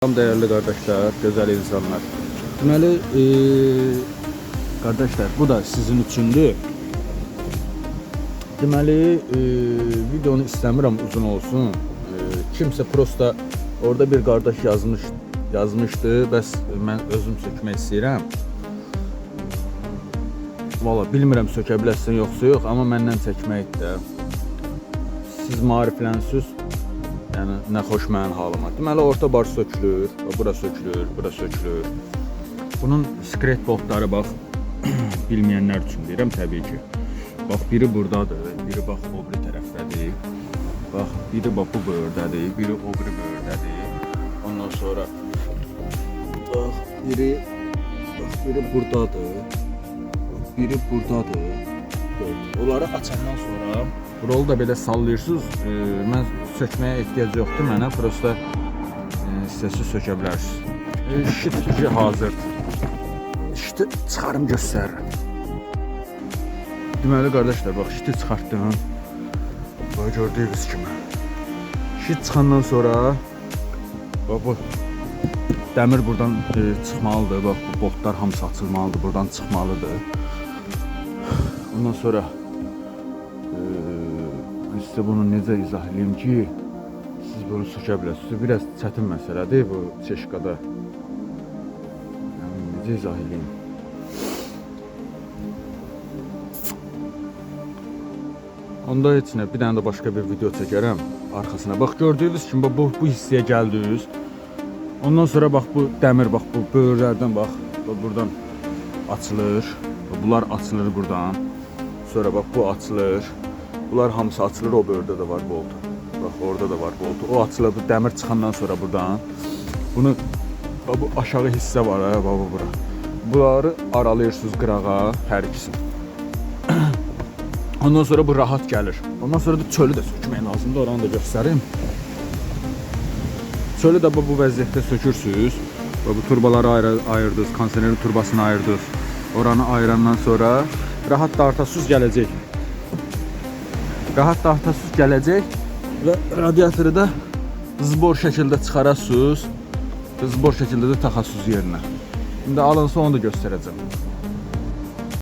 Salam değerli kardeşler, güzel insanlar. Deməli, kardeşler, bu da sizin üçündür. Deməli, videonu istəmirəm uzun olsun. Kimsə prosta orada bir kardeş yazmışdı. Bəs mən özüm sökmək istəyirəm. Valla bilmirəm sökə bilərsən yoxsa yox, amma məndən çəkməkdir də. Siz maariflənsiz. Yəni nə xoş mənim halıma. Deməli orta bar sökülür, bura sökülür, bura sökülür. Bunun skret boltları bax bilməyənlər üçün deyirəm təbii ki. Bax biri burdadır, biri bax o biri tərəfdədir. Bax biri bax bu böğürdədir, biri o biri böğürdədir. Ondan sonra bax biri burdadır. Biri burdadır. Onları açandan sonra rolu da belə sallayırsınız. Mən sökməyə ehtiyac yoxdur mənə. Prosta istəsiz sökə bilərsiniz. Şit hazırdır. İşte çıxarım göstərirəm. Deməli qardaşlar, bax şiti çıxartdım. Bax gördüyünüz kimi. Şit çıxandan sonra bax bu dəmir buradan çıxmalıdır. Bax bu boltlar hamısı açılmalıdır, buradan çıxmalıdır. Ondan sonra size bunu necə izah edeyim ki, siz bunu sökə biləsiniz. Biraz çətin məsələdir bu çeşkada. Yəni, necə izah edeyim? Onda heç nə, bir dənə də başqa bir video çəkərəm arxasına. Bax gördüyünüz kimi bu hissəyə gəldiniz. Ondan sonra bax bu dəmir, bax bu böğürlərdən bax buradan açılır. Bunlar açılır buradan. Sonra bax bu açılır. Bunlar hamısı açılır, o böğürdə də var boltu. Bax orada da var boltu. O açılır, bu dəmir çıxandan sonra buradan. Bunu bu aşağı hissə var, bax bura. Bunları aralayırsınız qırağa, hər ikisini. Ondan sonra bu rahat gəlir. Ondan sonra da çölü də sökmək lazımdır, oranı da göstərim. Çölü də bu vəziyyətdə sökürsünüz. Bu turbaları ayırdınız, kondisionerin turbasını ayırdınız. Oranı ayırandan sonra rahat da artasız gələcək. Rahat da artasız gələcək və radiatoru da zbor şəkildə çıxarasınız. Zbor şəkildə də taxasınız yerinə. İndi alınsa onu da göstərəcəm.